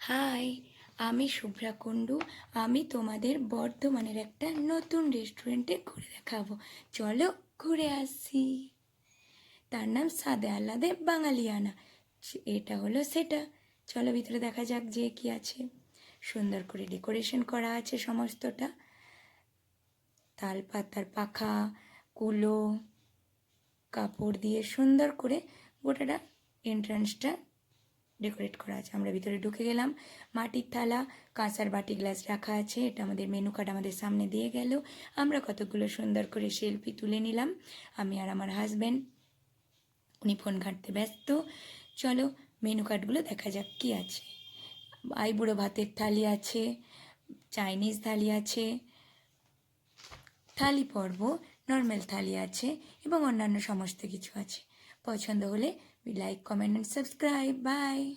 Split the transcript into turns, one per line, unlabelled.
High, আমি শুভ্রা কুণ্ডু। আমি তোমাদের বর্ধমানের একটা নতুন রেস্টুরেন্টে ঘুরে দেখাবো। চলো ঘুরে আসি। তার নাম সাদে আহ্লাদে বাঙালিয়ানা। এটা হলো সেটা। চলো ভিতরে দেখা যাক যে কি আছে। সুন্দর করে ডেকোরেশন করা আছে সমস্তটা। তাল পাতার পাখা, কুলো, কাপড় দিয়ে সুন্দর করে গোটাটা এন্ট্রান্সটা ডেকোরেট করা আছে। আমরা ভিতরে ঢুকে গেলাম। মাটির থালা, কাঁসার বাটি, গ্লাস রাখা আছে। এটা আমাদের মেনু কার্ড আমাদের সামনে দিয়ে গেল। আমরা কতগুলো সুন্দর করে সেলফি তুলে নিলাম, আমি আর আমার হাজব্যান্ড। উনি ফোন ঘাঁটতে ব্যস্ত। চলো মেনু কার্ডগুলো দেখা যাক কি আছে। আইবুড়ো ভাতের থালি আছে, চাইনিজ থালি আছে, থালি পর্ব, নর্মাল থালি আছে এবং অন্যান্য সমস্ত কিছু আছে। পছন্দ হলে like, comment and subscribe. By.